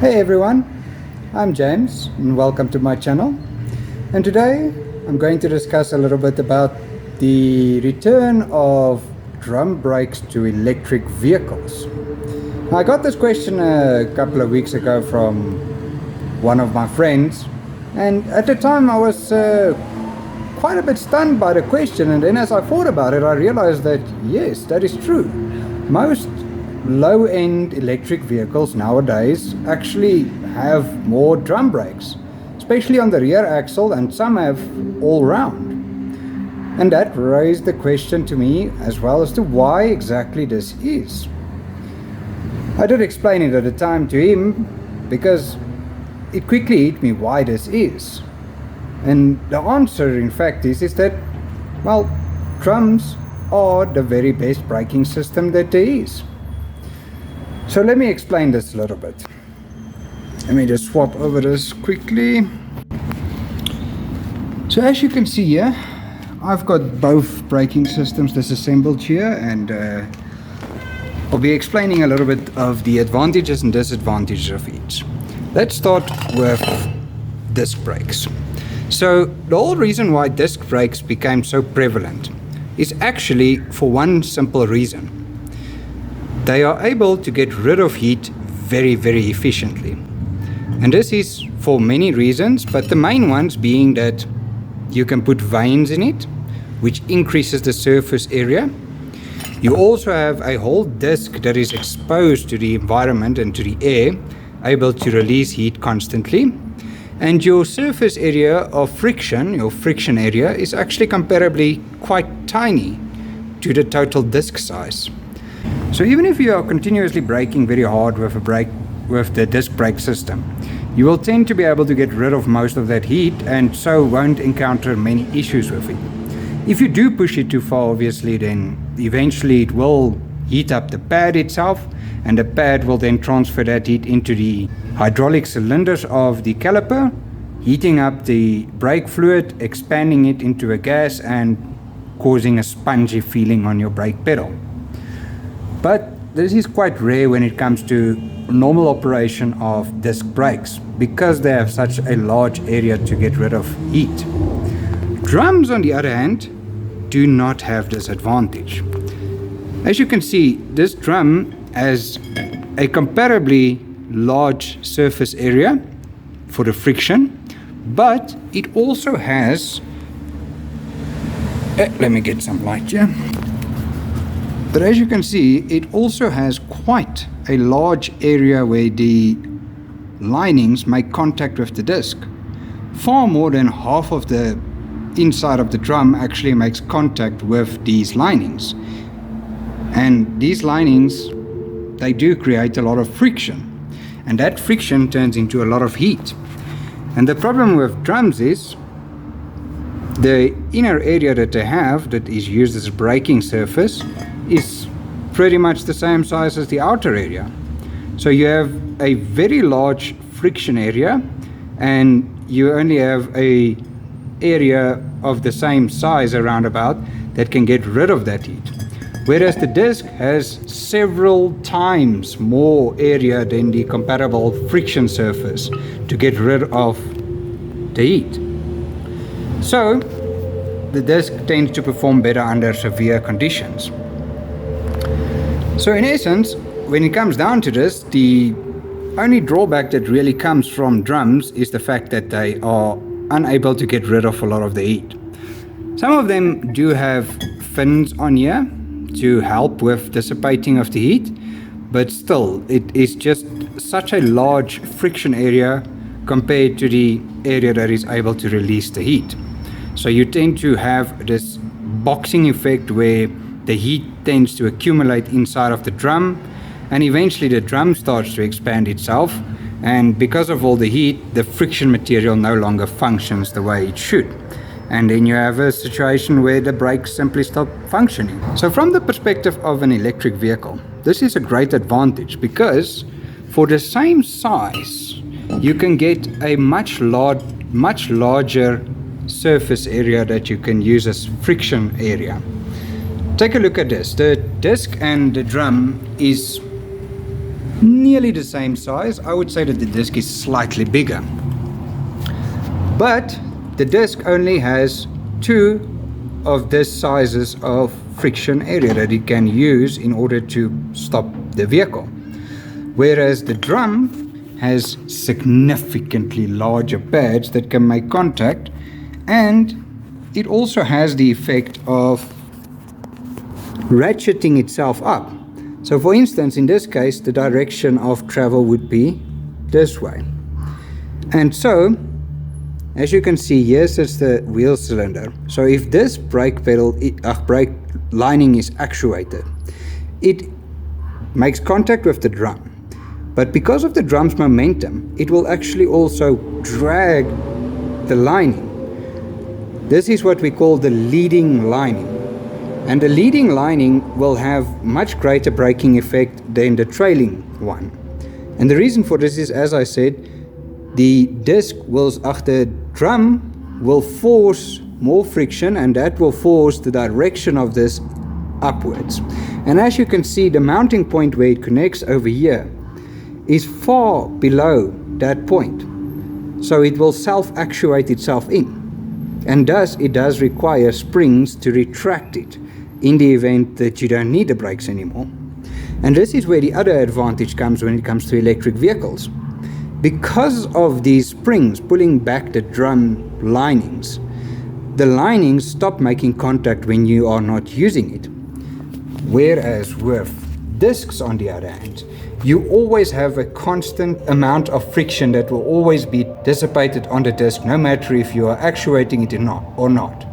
Hey everyone, I'm James and welcome to my channel. And today I'm going to discuss a little bit about the return of drum brakes to electric vehicles. Now, I got this question a couple of weeks ago from one of my friends, and at the time I was quite a bit stunned by the question, and then as I thought about it I realized that yes, that is true. Most low-end electric vehicles nowadays actually have more drum brakes, especially on the rear axle, and some have all round. And that raised the question to me as well as to why exactly this is. I did explain it at the time to him because it quickly hit me why this is. And the answer in fact is that, well, drums are the very best braking system that there is. So let me explain this a little bit. Let me just swap over this quickly. So as you can see here, I've got both braking systems disassembled here, and I'll be explaining a little bit of the advantages and disadvantages of each. Let's start with disc brakes. So the whole reason why disc brakes became so prevalent is actually for one simple reason. They are able to get rid of heat very, very efficiently. And this is for many reasons, but the main ones being that you can put vanes in it, which increases the surface area. You also have a whole disc that is exposed to the environment and to the air, able to release heat constantly. And your surface area of friction, your friction area, is actually comparably quite tiny to the total disc size. So even if you are continuously braking very hard with the disc brake system, you will tend to be able to get rid of most of that heat, and so won't encounter many issues with it. If you do push it too far, obviously, then eventually it will heat up the pad itself, and the pad will then transfer that heat into the hydraulic cylinders of the caliper, heating up the brake fluid, expanding it into a gas, and causing a spongy feeling on your brake pedal. But this is quite rare when it comes to normal operation of disc brakes, because they have such a large area to get rid of heat. Drums, on the other hand, do not have this advantage. As you can see, this drum has a comparably large surface area for the friction, but it also has, let me get some light here. But as you can see, it also has quite a large area where the linings make contact with the disc. Far more than half of the inside of the drum actually makes contact with these linings. And these linings, they do create a lot of friction. And that friction turns into a lot of heat. And the problem with drums is the inner area that they have, that is used as a braking surface, is pretty much the same size as the outer area. So you have a very large friction area, and you only have a area of the same size around about that can get rid of that heat. Whereas the disc has several times more area than the comparable friction surface to get rid of the heat. So the disc tends to perform better under severe conditions. So in essence, when it comes down to this, the only drawback that really comes from drums is the fact that they are unable to get rid of a lot of the heat. Some of them do have fins on here to help with dissipating of the heat, but still, it is just such a large friction area compared to the area that is able to release the heat. So you tend to have this boxing effect where the heat tends to accumulate inside of the drum, and eventually the drum starts to expand itself, and because of all the heat, the friction material no longer functions the way it should. And then you have a situation where the brakes simply stop functioning. So from the perspective of an electric vehicle, this is a great advantage, because for the same size, you can get a much larger surface area that you can use as friction area. Take a look at this. The disc and the drum is nearly the same size. I would say that the disc is slightly bigger. But the disc only has 2 of this sizes of friction area that it can use in order to stop the vehicle. Whereas the drum has significantly larger pads that can make contact, and it also has the effect of ratcheting itself up. So for instance, in this case, the direction of travel would be this way. And so, as you can see, here sits the wheel cylinder. So if this brake pedal, brake lining is actuated, it makes contact with the drum. But because of the drum's momentum, it will actually also drag the lining. This is what we call the leading lining. And the leading lining will have much greater braking effect than the trailing one. And the reason for this is, as I said, the disc the drum will force more friction, and that will force the direction of this upwards. And as you can see, the mounting point where it connects over here is far below that point. So it will self-actuate itself in. And thus it does require springs to retract it in the event that you don't need the brakes anymore. And this is where the other advantage comes when it comes to electric vehicles. Because of these springs pulling back the drum linings, the linings stop making contact when you are not using it. Whereas with discs, on the other hand, you always have a constant amount of friction that will always be dissipated on the disc, no matter if you are actuating it or not.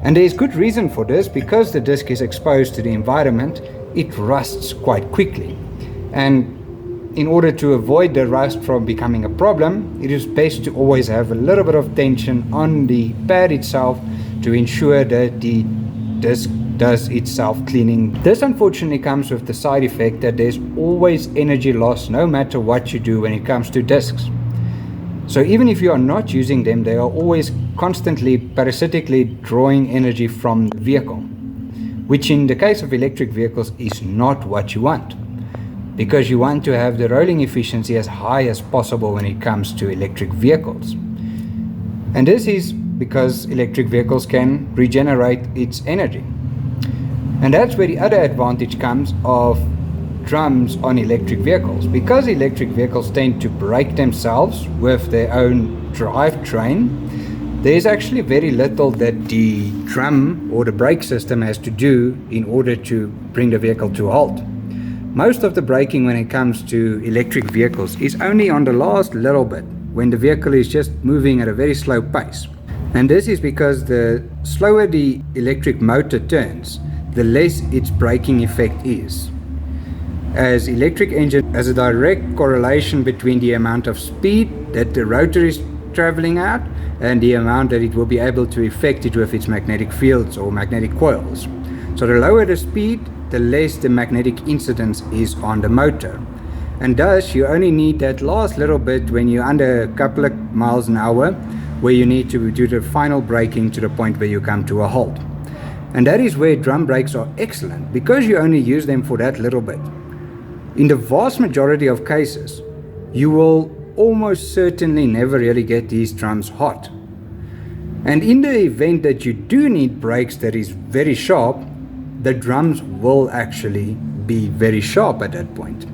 And there is good reason for this, because the disc is exposed to the environment, it rusts quite quickly. And in order to avoid the rust from becoming a problem, it is best to always have a little bit of tension on the pad itself to ensure that the disc does its self-cleaning. This unfortunately comes with the side effect that there's always energy loss no matter what you do when it comes to discs. So even if you are not using them, they are always constantly parasitically drawing energy from the vehicle, which in the case of electric vehicles is not what you want, because you want to have the rolling efficiency as high as possible when it comes to electric vehicles. And this is because electric vehicles can regenerate its energy. And that's where the other advantage comes of drums on electric vehicles. Because electric vehicles tend to brake themselves with their own drivetrain, there's actually very little that the drum or the brake system has to do in order to bring the vehicle to a halt. Most of the braking when it comes to electric vehicles is only on the last little bit, when the vehicle is just moving at a very slow pace. And this is because the slower the electric motor turns, the less its braking effect is. As electric engine has a direct correlation between the amount of speed that the rotor is traveling at and the amount that it will be able to affect it with its magnetic fields or magnetic coils. So the lower the speed, the less the magnetic incidence is on the motor. And thus you only need that last little bit when you're under a couple of miles an hour, where you need to do the final braking to the point where you come to a halt. And that is where drum brakes are excellent, because you only use them for that little bit. In the vast majority of cases, you will almost certainly never really get these drums hot. And in the event that you do need brakes that is very sharp, the drums will actually be very sharp at that point,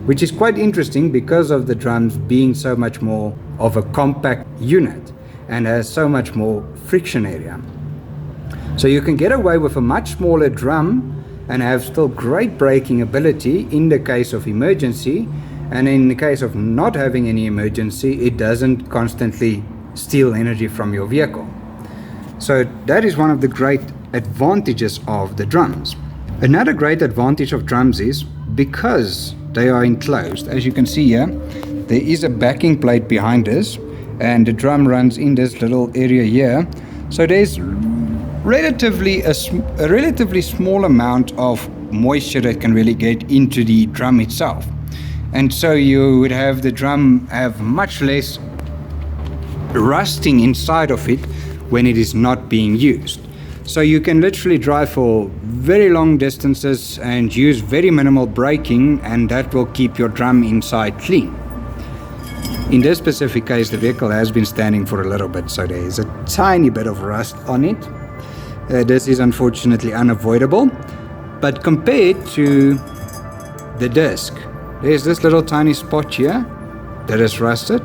which is quite interesting because of the drums being so much more of a compact unit and has so much more friction area. So you can get away with a much smaller drum and have still great braking ability in the case of emergency, and in the case of not having any emergency, it doesn't constantly steal energy from your vehicle. So that is one of the great advantages of the drums. Another great advantage of drums is because they are enclosed. As you can see here, there is a backing plate behind this, and the drum runs in this little area here. So there's a relatively small amount of moisture that can really get into the drum itself. And so you would have the drum have much less rusting inside of it when it is not being used. So you can literally drive for very long distances and use very minimal braking, and that will keep your drum inside clean. In this specific case, the vehicle has been standing for a little bit, so there is a tiny bit of rust on it. This is unfortunately unavoidable, but compared to the disc, there's this little tiny spot here that is rusted,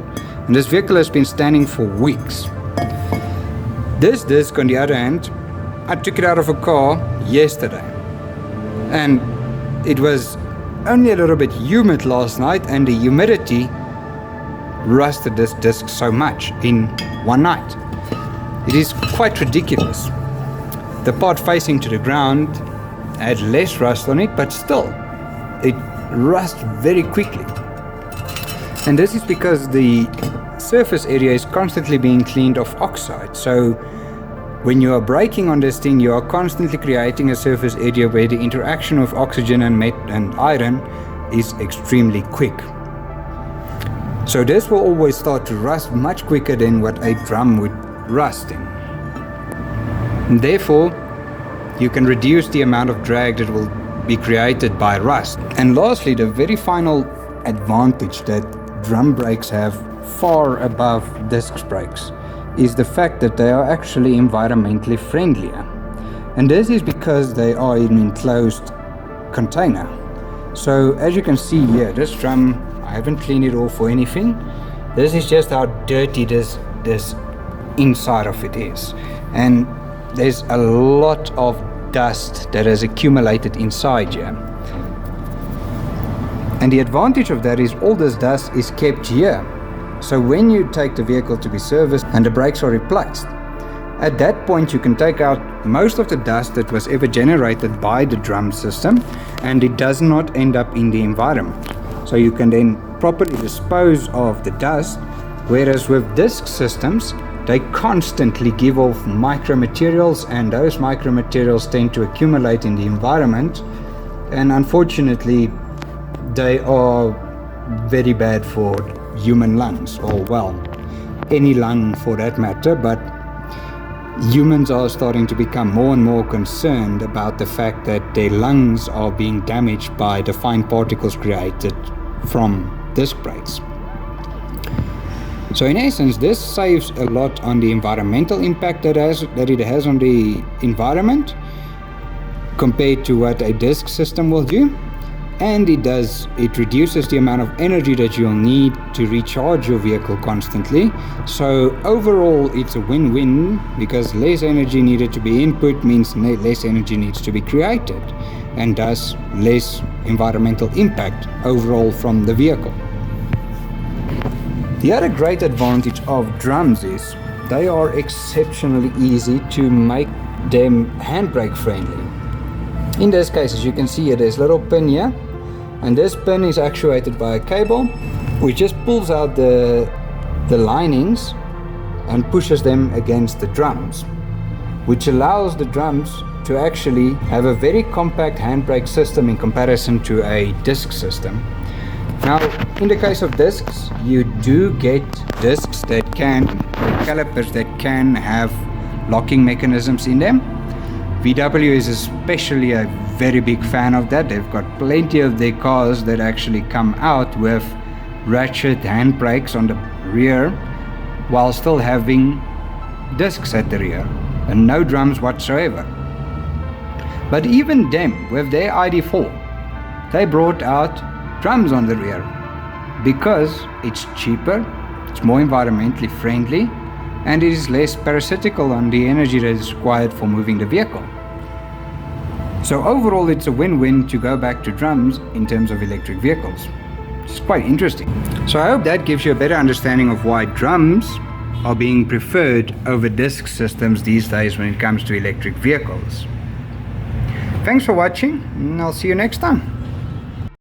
and this vehicle has been standing for weeks. This disc, on the other hand, I took it out of a car yesterday, and it was only a little bit humid last night, and the humidity rusted this disc so much in one night. It is quite ridiculous. The part facing to the ground had less rust on it, but still, it rusts very quickly. And this is because the surface area is constantly being cleaned of oxide. So when you are braking on this thing, you are constantly creating a surface area where the interaction of oxygen and iron is extremely quick. So this will always start to rust much quicker than what a drum would rust in. And therefore, you can reduce the amount of drag that will be created by rust. And lastly, the very final advantage that drum brakes have far above disc brakes is the fact that they are actually environmentally friendlier. And this is because they are in an enclosed container. So as you can see here, this drum, I haven't cleaned it off or anything. This is just how dirty this inside of it is. And there's a lot of dust that has accumulated inside here. And the advantage of that is all this dust is kept here. So when you take the vehicle to be serviced and the brakes are replaced, at that point you can take out most of the dust that was ever generated by the drum system, and it does not end up in the environment. So you can then properly dispose of the dust, whereas with disc systems, they constantly give off micromaterials, and those micromaterials tend to accumulate in the environment, and unfortunately they are very bad for human lungs, or well, any lung for that matter. But humans are starting to become more and more concerned about the fact that their lungs are being damaged by the fine particles created from disc brakes. So in essence, this saves a lot on the environmental impact that it has on the environment compared to what a disc system will do. And it reduces the amount of energy that you'll need to recharge your vehicle constantly. So overall, it's a win-win, because less energy needed to be input means less energy needs to be created, and thus less environmental impact overall from the vehicle. The other great advantage of drums is they are exceptionally easy to make them handbrake friendly. In this case, as you can see here, there's a little pin here, and this pin is actuated by a cable which just pulls out the linings and pushes them against the drums, which allows the drums to actually have a very compact handbrake system in comparison to a disc system. Now, in the case of discs, you do get discs that can, or calipers that can have locking mechanisms in them. VW is especially a very big fan of that. They've got plenty of their cars that actually come out with ratchet handbrakes on the rear while still having discs at the rear and no drums whatsoever. But even them, with their ID4, they brought out drums on the rear because it's cheaper, it's more environmentally friendly, and it is less parasitical on the energy that is required for moving the vehicle. So overall, it's a win-win to go back to drums in terms of electric vehicles. It's quite interesting. So I hope that gives you a better understanding of why drums are being preferred over disc systems these days when it comes to electric vehicles. Thanks for watching, and I'll see you next time.